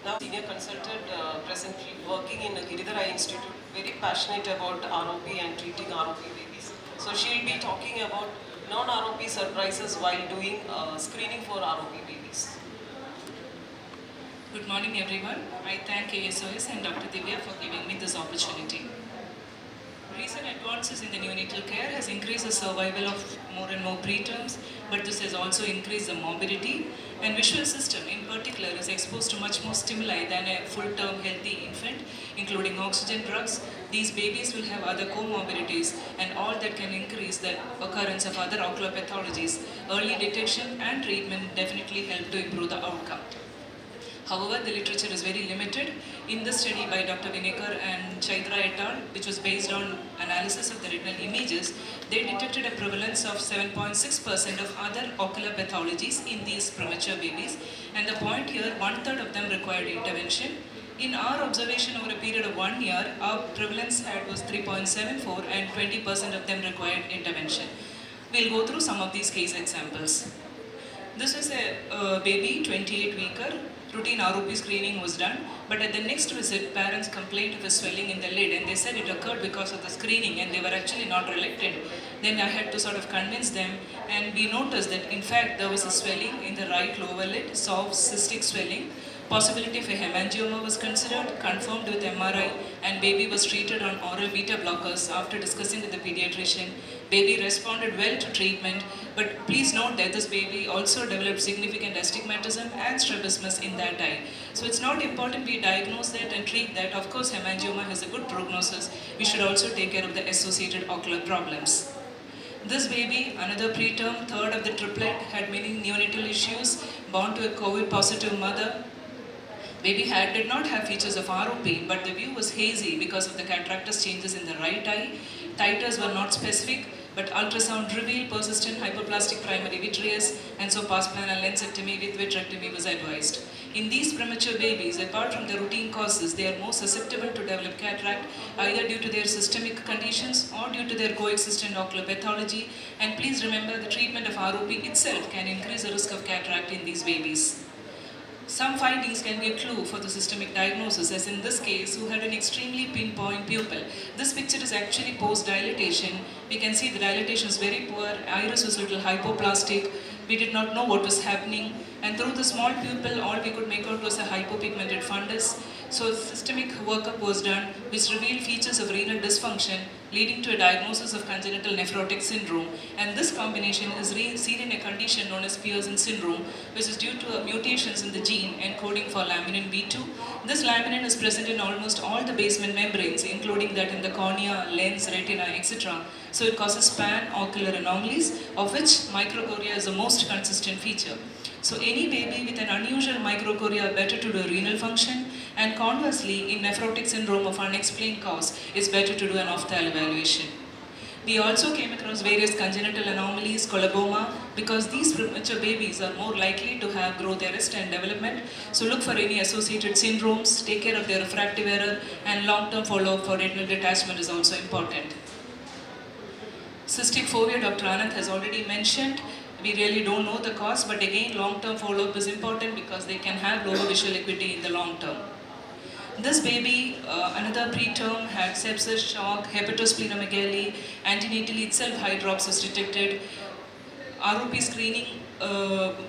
Now, senior consultant presently working in a Giridhar Eye Institute, very passionate about ROP and treating ROP babies. So she'll be talking about non-ROP surprises while doing screening for ROP babies. Good morning, everyone. I thank KSOS and Dr. Divya for giving me this opportunity. Recent advances in the neonatal care has increased the survival of more and more preterms, but this has also increased the morbidity, and visual system in particular is exposed to much more stimuli than a full-term healthy infant, including oxygen drugs. These babies will have other comorbidities and all that can increase the occurrence of other ocular pathologies. Early detection and treatment definitely help to improve the outcome. However, the literature is very limited. In this study by Dr. Vinekar and Chaitra et al., which was based on analysis of the retinal images, they detected a prevalence of 7.6% of other ocular pathologies in these premature babies. And the point here, 1/3 of them required intervention. In our observation over a period of 1 year, our prevalence was 3.74 and 20% of them required intervention. We'll go through some of these case examples. This is a baby, 28-weeker. Routine ROP screening was done, but at the next visit, parents complained of a swelling in the lid, and they said it occurred because of the screening, and they were actually not related. Then I had to sort of convince them, and we noticed that in fact there was a swelling in the right lower lid, soft cystic swelling. Possibility of a hemangioma was considered, confirmed with MRI, and baby was treated on oral beta blockers after discussing with the pediatrician. Baby responded well to treatment, but please note that this baby also developed significant astigmatism and strabismus in that eye. So it's not important we diagnose that and treat that. Of course, hemangioma has a good prognosis. We should also take care of the associated ocular problems. This baby, another preterm, third of the triplet, had many neonatal issues, born to a COVID-positive mother. Baby did not have features of ROP, but the view was hazy because of the cataractous changes in the right eye. Titers were not specific, but ultrasound revealed persistent hypoplastic primary vitreous, and so pars plana lensectomy with vitrectomy was advised. In these premature babies, apart from the routine causes, they are more susceptible to develop cataract, either due to their systemic conditions or due to their coexistent ocular pathology. And please remember, the treatment of ROP itself can increase the risk of cataract in these babies. Some findings can be a clue for the systemic diagnosis, as in this case, who had an extremely pinpoint pupil. This picture is actually post-dilatation. We can see the dilatation is very poor, iris was a little hypoplastic. We did not know what was happening, and through the small pupil, all we could make out was a hypopigmented fundus. So systemic workup was done, which revealed features of renal dysfunction, leading to a diagnosis of congenital nephrotic syndrome. And this combination is seen in a condition known as Pearson syndrome, which is due to mutations in the gene encoding for laminin B2. This laminin is present in almost all the basement membranes, including that in the cornea, lens, retina, etc. So it causes pan-ocular anomalies, of which microchoria is the most consistent feature. So any baby with an unusual microchoria better to do renal function, and conversely, in nephrotic syndrome of unexplained cause, it's better to do an ophthal evaluation. We also came across various congenital anomalies, coloboma, because these premature babies are more likely to have growth arrest and development. So look for any associated syndromes, take care of their refractive error, and long-term follow-up for retinal detachment is also important. Cystic fovea, Dr. Anand has already mentioned. We really don't know the cause, but again, long-term follow-up is important because they can have lower visual acuity in the long term. This baby, another preterm, had sepsis, shock, hepatosplenomegaly, antenatally itself high drops was detected. ROP screening,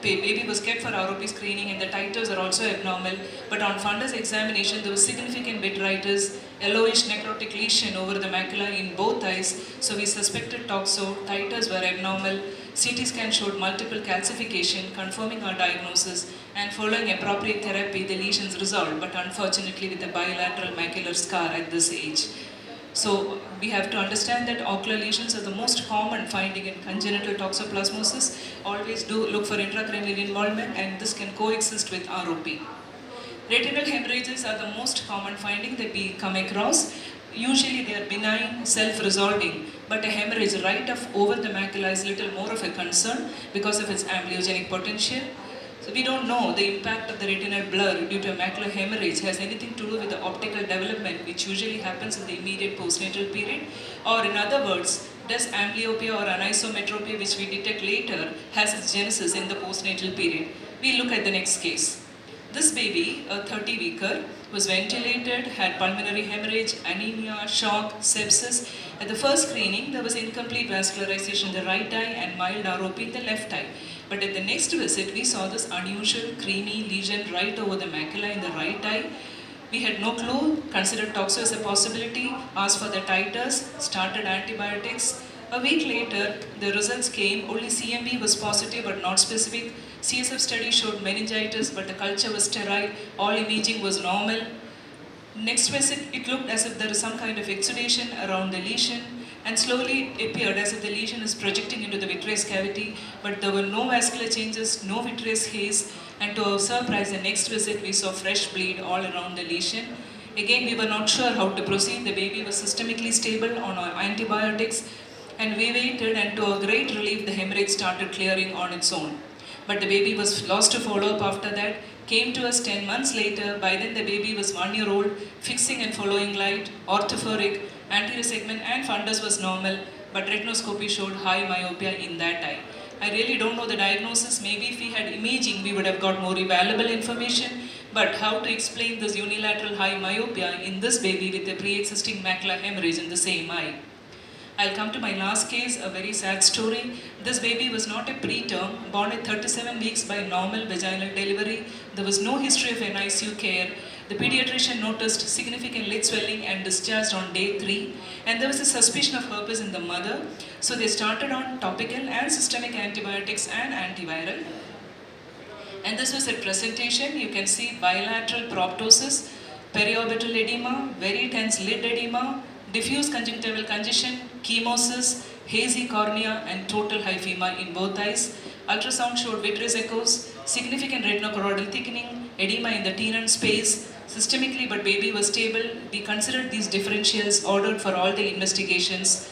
baby was kept for ROP screening, and the titers are also abnormal, but on fundus examination there was significant vitritis, yellowish necrotic lesion over the macula in both eyes, so we suspected toxo, titers were abnormal. CT scan showed multiple calcification, confirming our diagnosis, and following appropriate therapy, the lesions resolved, but unfortunately with a bilateral macular scar at this age. So we have to understand that ocular lesions are the most common finding in congenital toxoplasmosis. Always do look for intracranial involvement, and this can coexist with ROP. Retinal hemorrhages are the most common finding that we come across. Usually they are benign, self-resolving, but a hemorrhage right over the macula is little more of a concern because of its amblyogenic potential. So we don't know the impact of the retinal blur due to a macular hemorrhage has anything to do with the optical development, which usually happens in the immediate postnatal period, or in other words, does amblyopia or anisometropia, which we detect later, has its genesis in the postnatal period. We look at the next case. This baby, a 30-weeker, was ventilated, had pulmonary hemorrhage, anemia, shock, sepsis. At the first screening, there was incomplete vascularization in the right eye and mild ROP in the left eye. But at the next visit, we saw this unusual creamy lesion right over the macula in the right eye. We had no clue, considered toxo as a possibility, asked for the titers, started antibiotics. A week later, the results came. Only CMV was positive but not specific. CSF study showed meningitis, but the culture was sterile. All imaging was normal. Next visit, it looked as if there is some kind of exudation around the lesion, and slowly it appeared as if the lesion is projecting into the vitreous cavity, but there were no vascular changes, no vitreous haze, and to our surprise, the next visit we saw fresh bleed all around the lesion. Again, we were not sure how to proceed. The baby was systemically stable on our antibiotics, and we waited, and to our great relief, the hemorrhage started clearing on its own. But the baby was lost to follow-up after that, came to us 10 months later. By then the baby was 1 year old, fixing and following light, orthophoric, anterior segment and fundus was normal, but retinoscopy showed high myopia in that eye. I really don't know the diagnosis. Maybe if we had imaging, we would have got more valuable information. But how to explain this unilateral high myopia in this baby with a pre-existing macular hemorrhage in the same eye? I'll come to my last case, a very sad story. This baby was not a preterm, born at 37 weeks by normal vaginal delivery. There was no history of NICU care. The pediatrician noticed significant lid swelling and discharged on day 3. And there was a suspicion of herpes in the mother. So they started on topical and systemic antibiotics and antiviral. And this was a presentation. You can see bilateral proptosis, periorbital edema, very tense lid edema, diffuse conjunctival congestion, chemosis, hazy cornea, and total hyphema in both eyes. Ultrasound showed vitreous echoes, significant retinochoroidal thickening, edema in the Tenon space. Systemically, but baby was stable. We considered these differentials, ordered for all the investigations.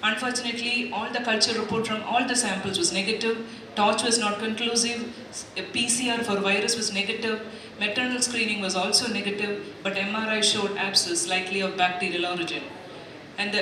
Unfortunately, all the culture report from all the samples was negative. Torch was not conclusive. A PCR for virus was negative. Maternal screening was also negative, but MRI showed abscess, likely of bacterial origin. And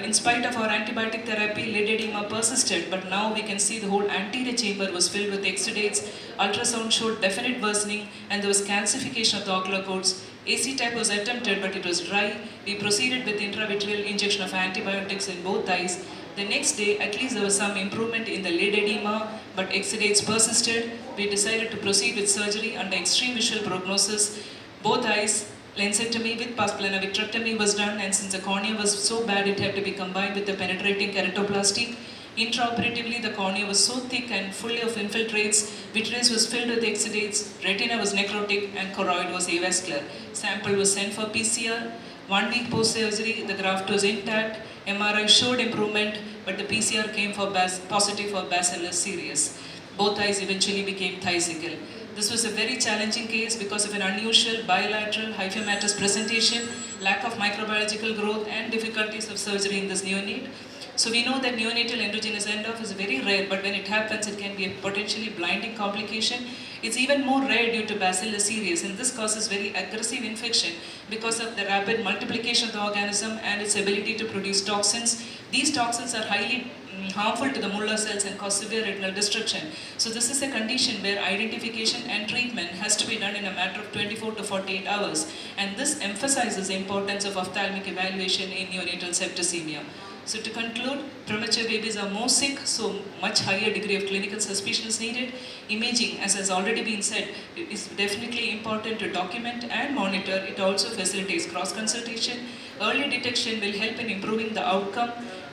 in spite of our antibiotic therapy, lid edema persisted, but now we can see the whole anterior chamber was filled with exudates. Ultrasound showed definite worsening, and there was calcification of the ocular cords. AC type was attempted, but it was dry. We proceeded with intravitreal injection of antibiotics in both eyes. The next day, at least there was some improvement in the lid edema, but exudates persisted. We decided to proceed with surgery under extreme visual prognosis. Both eyes, lensectomy with pars plana vitrectomy was done, and since the cornea was so bad, it had to be combined with the penetrating keratoplasty. Intraoperatively, the cornea was so thick and full of infiltrates, vitreous was filled with exudates, retina was necrotic, and choroid was avascular. Sample was sent for PCR. 1 week post-surgery, the graft was intact. MRI showed improvement, but the PCR came for positive for bacillus cereus. Both eyes eventually became thiesical. This was a very challenging case because of an unusual bilateral hyphematous presentation, lack of microbiological growth, and difficulties of surgery in this neonate. So we know that neonatal endogenous end-off is very rare, but when it happens, it can be a potentially blinding complication. It's even more rare due to bacillus cereus, and this causes very aggressive infection because of the rapid multiplication of the organism and its ability to produce toxins. These toxins are highly harmful to the Muller cells and cause severe retinal destruction. So this is a condition where identification and treatment has to be done in a matter of 24 to 48 hours. And this emphasizes the importance of ophthalmic evaluation in neonatal septicemia. So to conclude, premature babies are more sick, so much higher degree of clinical suspicion is needed. Imaging, as has already been said, is definitely important to document and monitor. It also facilitates cross-consultation. Early detection will help in improving the outcome,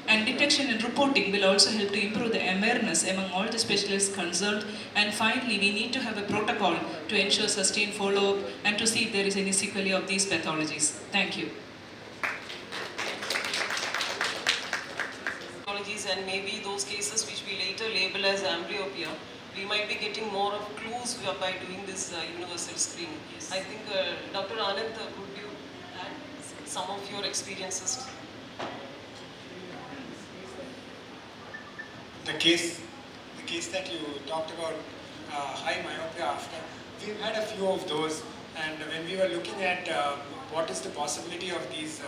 and detection and reporting will also help to improve the awareness among all the specialists concerned. And finally, we need to have a protocol to ensure sustained follow-up and to see if there is any sequelae of these pathologies. Thank you. And maybe those cases which we later label as amblyopia, we might be getting more of clues by doing this universal screening. Yes. I think Dr. Anand, would you add some of your experiences? The case that you talked about, high myopia after, we've had a few of those, and when we were looking at what is the possibility of these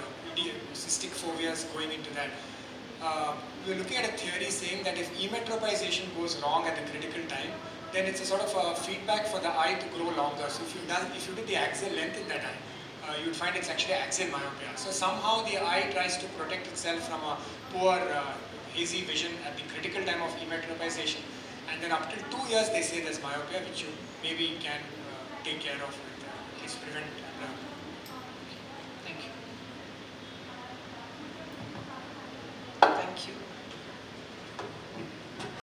cystic foveas going into that, we were looking at a theory saying that if emetropization goes wrong at the critical time, then it's a sort of a feedback for the eye to grow longer. So if you did the axial length in that eye, you'd find it's actually axial myopia. So somehow the eye tries to protect itself from a poor hazy vision at the critical time of emetropization, and then up till 2 years they say there's myopia, which you maybe can take care of with at least prevent